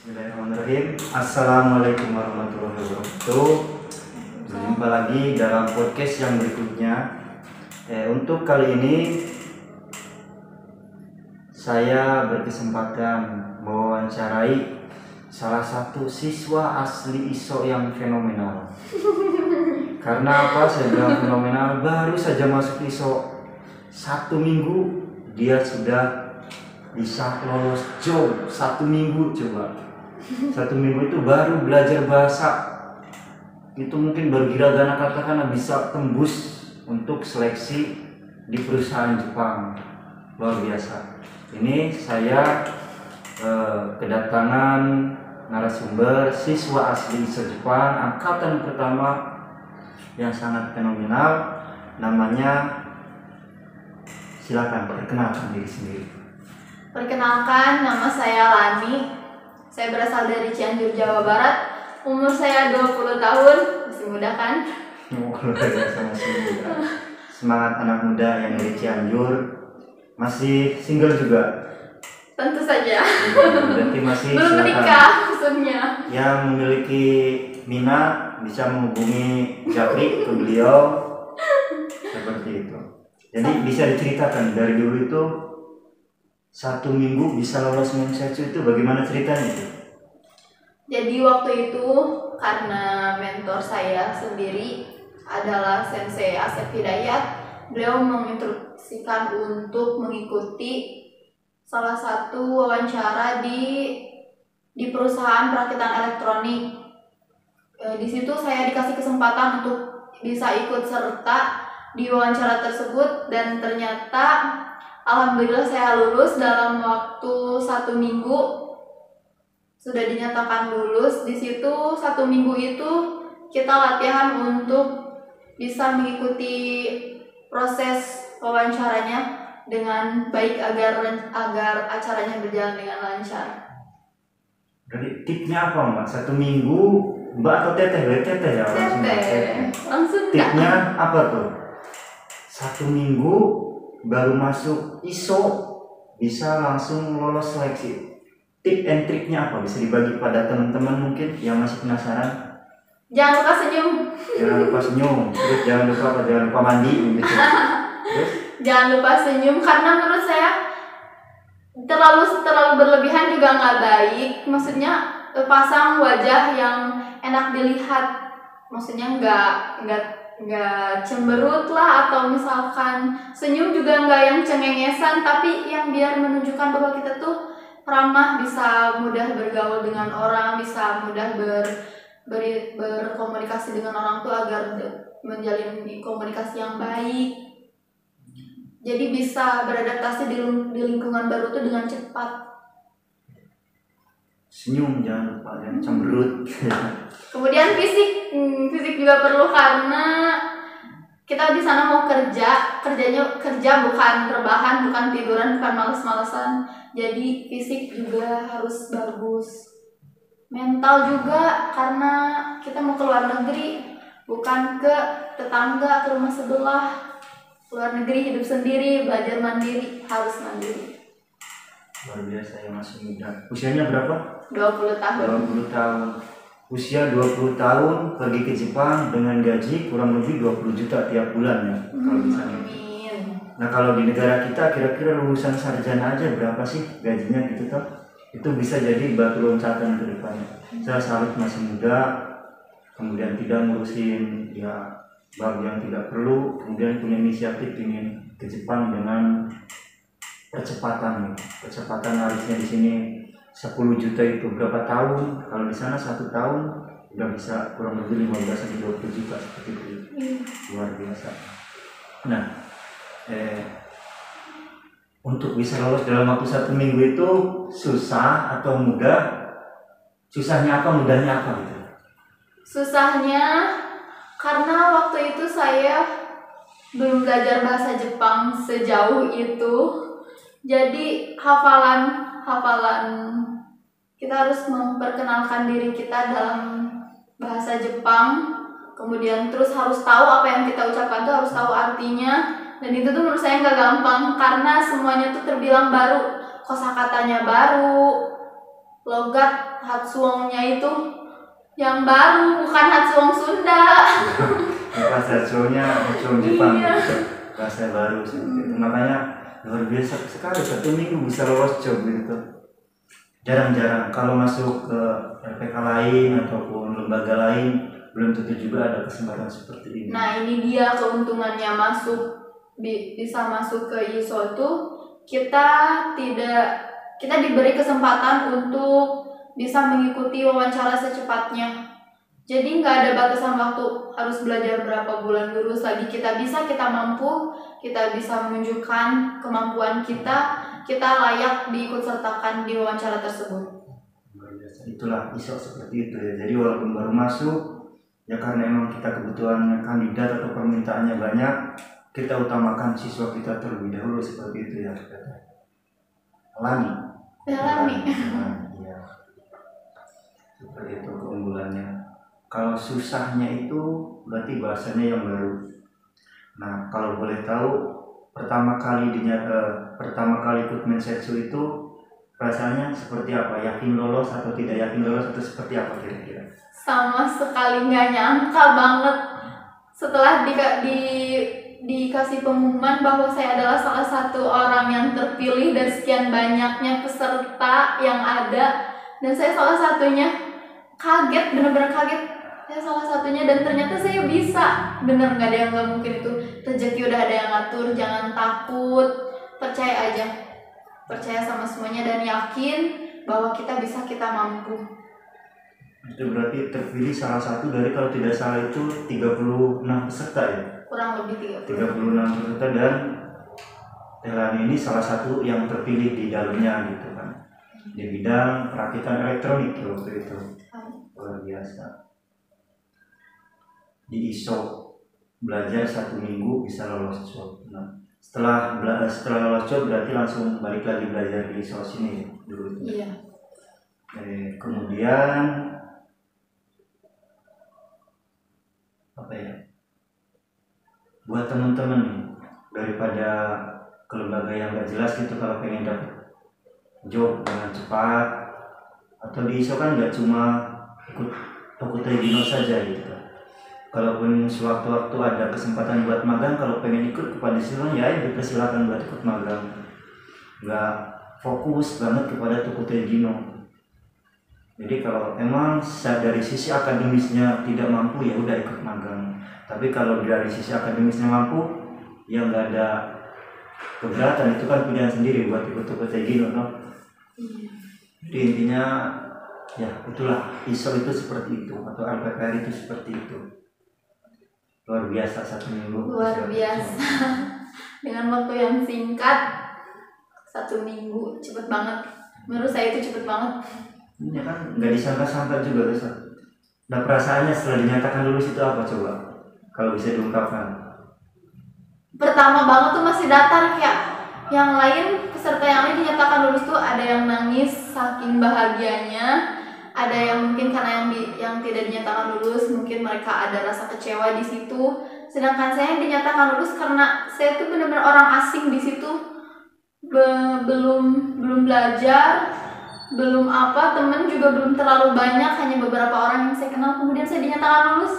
Bismillahirrahmanirrahim. Assalamualaikum warahmatullahi wabarakatuh. Berjumpa lagi dalam podcast yang berikutnya. Untuk kali ini saya berkesempatan mewawancarai salah satu siswa asli ISO yang fenomenal. Karena apa saya bilang fenomenal? Baru saja masuk ISO 1 minggu dia sudah bisa lolos job. 1 minggu coba. 1 minggu itu baru belajar bahasa. Itu mungkin bergila-gana katakan bisa tembus untuk seleksi di perusahaan Jepang. Luar biasa. Ini saya kedatangan narasumber siswa asli ISO Jepang angkatan pertama yang sangat fenomenal. Namanya, silakan perkenalkan diri sendiri. Perkenalkan, nama saya Lani. Saya berasal dari Cianjur, Jawa Barat. Umur saya 20 tahun. Masih muda kan? Luar biasa, masih muda. Semangat anak muda yang dari Cianjur. Masih single juga? Tentu saja. Berarti masih belum menikah maksudnya. Yang memiliki minat bisa menghubungi Japri ke beliau. Seperti itu. Jadi bisa diceritakan dari dulu itu 1 minggu bisa lolos Mensatsu itu bagaimana ceritanya itu? Jadi waktu itu karena mentor saya sendiri adalah Sensei Asep Hidayat, beliau menginstruksikan untuk mengikuti salah satu wawancara di perusahaan perakitan elektronik. Di situ saya dikasih kesempatan untuk bisa ikut serta di wawancara tersebut dan ternyata alhamdulillah saya lulus dalam waktu 1 minggu. Sudah dinyatakan lulus. Di situ 1 minggu itu kita latihan untuk bisa mengikuti proses wawancaranya dengan baik agar acaranya berjalan dengan lancar. Jadi tipnya apa Mbak? 1 minggu Mbak atau teteh? Teteh ya langsung tipnya apa tuh? 1 minggu baru masuk ISO bisa langsung lolos seleksi. Tip and triknya apa? Bisa dibagi pada teman-teman mungkin yang masih penasaran? Jangan lupa senyum. Jangan lupa senyum. Terus jangan lupa mandi gitu. Terus jangan lupa senyum karena menurut saya terlalu berlebihan juga nggak baik. Maksudnya pasang wajah yang enak dilihat. Maksudnya nggak cemberut lah, atau misalkan senyum juga nggak yang cengengesan, tapi yang biar menunjukkan bahwa kita tuh ramah, bisa mudah bergaul dengan orang, bisa mudah berkomunikasi dengan orang tuh agar menjalin komunikasi yang baik. Jadi bisa beradaptasi di lingkungan baru tuh dengan cepat. Senyum jangan lupa, jangan cemberut. Kemudian fisik juga perlu karena kita di sana mau kerja bukan rebahan, bukan tiduran, bukan males-malesan. Jadi fisik juga harus bagus. Mental juga karena kita mau ke luar negeri, bukan ke tetangga, ke rumah sebelah. Luar negeri, hidup sendiri, belajar mandiri, harus mandiri. Luar biasa ya, masih muda. Usianya berapa? 20 tahun. 20 tahun. Usia 20 tahun pergi ke Jepang dengan gaji kurang lebih 20 juta tiap bulan ya. Kalau di sana. Nah, kalau di negara kita kira-kira lulusan sarjana aja berapa sih gajinya gitu toh? Itu bisa jadi batu loncatan ke depannya. Saya salut masih muda, kemudian tidak ngurusin ya bab yang tidak perlu, kemudian punya inisiatif ingin ke Jepang dengan percepatan harusnya di sini 10 juta itu berapa tahun, kalau di sana 1 tahun udah bisa kurang lebih 15 sampai 20 juta seperti itu. Luar biasa. Nah, untuk bisa lolos dalam waktu 1 minggu itu susah atau mudah? Susahnya apa, mudahnya apa gitu? Susahnya karena waktu itu saya belum belajar bahasa Jepang sejauh itu. Jadi hafalan kita harus memperkenalkan diri kita dalam bahasa Jepang. Kemudian terus harus tahu apa yang kita ucapkan tuh harus tahu artinya. Dan itu tuh menurut saya nggak gampang karena semuanya tuh terbilang baru. Kosakatanya baru, logat Hatsuongnya itu yang baru, bukan Hatsuong Sunda. Bahasa Hatsuong Jepang. Iya. Bahasa baru seperti itu. Makanya luar biasa sekali 1 minggu bisa lolos job gitu. Jarang-jarang kalau masuk ke RPK lain ataupun lembaga lain belum tentu juga ada kesempatan seperti ini. Nah ini dia keuntungannya bisa masuk ke ISO itu, kita diberi kesempatan untuk bisa mengikuti wawancara secepatnya. Jadi nggak ada batasan waktu harus belajar berapa bulan lulus lagi. Kita mampu, kita bisa menunjukkan kemampuan kita layak diikut sertakan di wawancara tersebut. Itulah ISO seperti itu ya. Jadi walaupun baru masuk, ya karena emang kita kebutuhan kandidat atau permintaannya banyak, kita utamakan siswa kita terlebih dahulu seperti itu ya. Alami. Ya. Seperti itu keunggulannya. Kalau susahnya itu berarti bahasanya yang baru. Nah, kalau boleh tahu pertama kali ikut Mensetsu itu rasanya seperti apa? Yakin lolos atau tidak yakin lolos atau seperti apa kira-kira? Sama sekali nggak nyangka banget setelah dikasih pengumuman bahwa saya adalah salah satu orang yang terpilih dari sekian banyaknya peserta yang ada, dan saya salah satunya. Kaget, bener-bener kaget. Saya salah satunya dan ternyata saya bisa. Bener, nggak ada yang nggak mungkin itu. Rezeki udah ada yang ngatur, jangan takut, percaya aja, percaya sama semuanya dan yakin bahwa kita bisa, kita mampu. Itu berarti terpilih salah satu dari, kalau tidak salah itu 36 peserta ya? Kurang lebih 36 peserta, dan Tehlani ini salah satu yang terpilih di dalamnya gitu kan, di bidang perakitan elektronik waktu itu. Luar biasa. Di ISO belajar 1 minggu bisa lolos job. Nah, setelah lolos job berarti langsung balik lagi belajar di ISO sini dulu. Iya. Kemudian apa ya? Buat teman-teman nih, daripada ke lembaga yang gak jelas gitu, kalau pengen dapat job dengan cepat, atau di ISO kan gak cuma ikut Tokutei Gino saja gitu. Kalaupun sewaktu-waktu ada kesempatan buat magang, kalau pengen ikut kepada Silon ya dipersilakan buat ikut magang. Nggak fokus banget kepada Tokutei Gino. Jadi kalau emang dari sisi akademisnya tidak mampu, ya udah ikut magang. Tapi kalau dari sisi akademisnya mampu, ya nggak ada keberatan, itu kan pilihan sendiri buat ikut Tokutei Gino, no? Jadi intinya ya itulah ISO itu seperti itu, atau LPPR itu seperti itu. Luar biasa 1 minggu. Luar biasa. Dengan waktu yang singkat 1 minggu, cepet banget. Menurut saya itu cepet banget. Ini kan nggak disangka-sangka juga Ustaz. Nah, perasaannya setelah dinyatakan lulus itu apa coba? Kalau bisa diungkapkan. Pertama banget tuh masih datar, kayak yang lain, peserta yang lain dinyatakan lulus tuh ada yang nangis saking bahagianya, ada yang mungkin karena yang tidak dinyatakan lulus mungkin mereka ada rasa kecewa di situ. Sedangkan saya yang dinyatakan lulus karena saya tuh benar-benar orang asing di situ, belum belajar, belum teman juga belum terlalu banyak, hanya beberapa orang yang saya kenal. Kemudian saya dinyatakan lulus,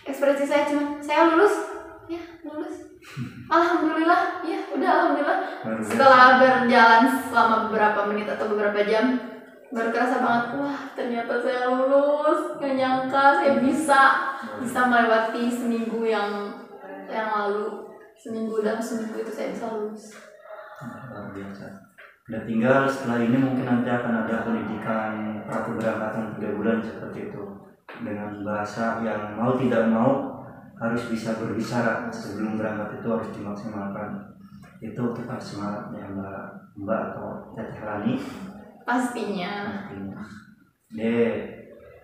ekspresi saya cuma, saya lulus, ya lulus, alhamdulillah, ya udah alhamdulillah. Setelah berjalan selama beberapa menit atau beberapa jam, baru kerasa banget, wah ternyata saya lulus. Gak nyangka saya bisa melewati seminggu yang lalu. Seminggu itu saya bisa lulus. Luar biasa. Dan tinggal setelah ini mungkin nanti akan ada pendidikan prakeberangkatan 3 bulan seperti itu, dengan bahasa yang mau tidak mau harus bisa berbicara sebelum berangkat, itu harus dimaksimalkan. Itu kita semangatnya Mbak atau Teteh Lani. Pastinya.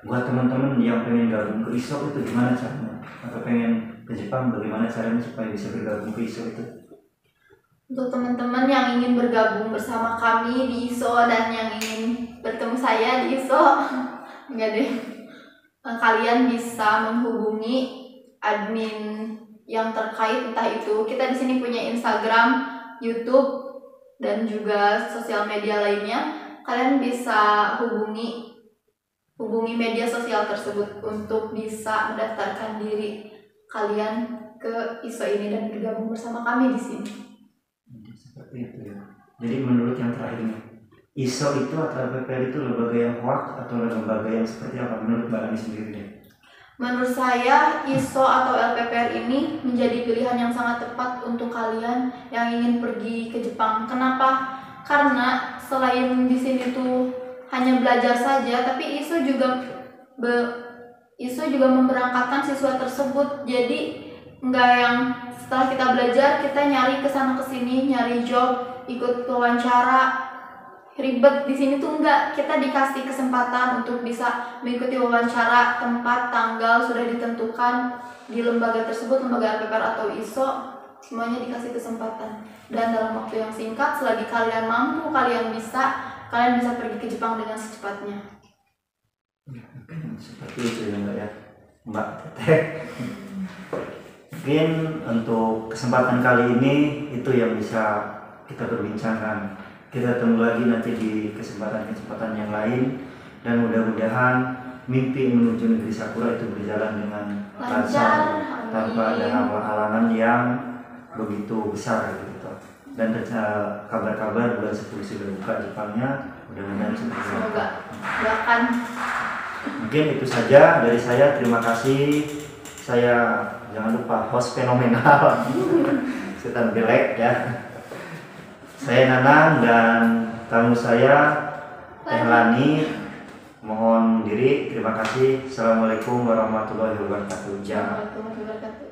Buat teman-teman yang pengen gabung ke ISO itu gimana caranya? Atau pengen ke Jepang, bagaimana caranya supaya bisa bergabung ke ISO itu? Untuk teman-teman yang ingin bergabung bersama kami di ISO dan yang ingin bertemu saya di ISO, enggak deh, kalian bisa menghubungi admin yang terkait, entah itu kita di sini punya Instagram, YouTube, dan juga sosial media lainnya. Kalian bisa hubungi hubungi media sosial tersebut untuk bisa mendaftarkan diri kalian ke ISO ini dan bergabung bersama kami di sini. Seperti itu ya. Jadi menurut yang terakhir ini, ISO itu atau LPPR itu lembaga yang hoak atau lembaga yang seperti apa menurut Mbak Ani sendiri deh? Menurut saya ISO atau LPPR ini menjadi pilihan yang sangat tepat untuk kalian yang ingin pergi ke Jepang. Kenapa? Karena selain di sini tuh hanya belajar saja, tapi ISO juga memberangkatkan siswa tersebut. Jadi nggak yang setelah kita belajar kita nyari kesana kesini, nyari job, ikut wawancara, ribet. Di sini tuh enggak, kita dikasih kesempatan untuk bisa mengikuti wawancara, tempat, tanggal sudah ditentukan di lembaga tersebut, lembaga LPPR atau ISO, semuanya dikasih kesempatan. Dan dalam waktu yang singkat, selagi kalian mampu, kalian bisa pergi ke Jepang dengan secepatnya. Seperti itu ya Mbak ya, Mbak Teteh. Mungkin untuk kesempatan kali ini itu yang bisa kita perbincangkan. Kita ketemu lagi nanti di kesempatan-kesempatan yang lain, dan mudah-mudahan mimpi menuju negeri Sakura itu berjalan dengan lancar tanpa ada halangan yang begitu besar gitu. Dan kabar-kabar bulan 10 sudah buka Jepangnya, mudah-mudahan seperti itu. Doakan. Mungkin itu saja dari saya. Terima kasih. Saya jangan lupa host fenomenal Setan Belek ya. Saya Nanang dan tamu saya Teh Lani. Mohon diri. Terima kasih. Assalamualaikum warahmatullahi wabarakatuh. Warahmatullahi wabarakatuh.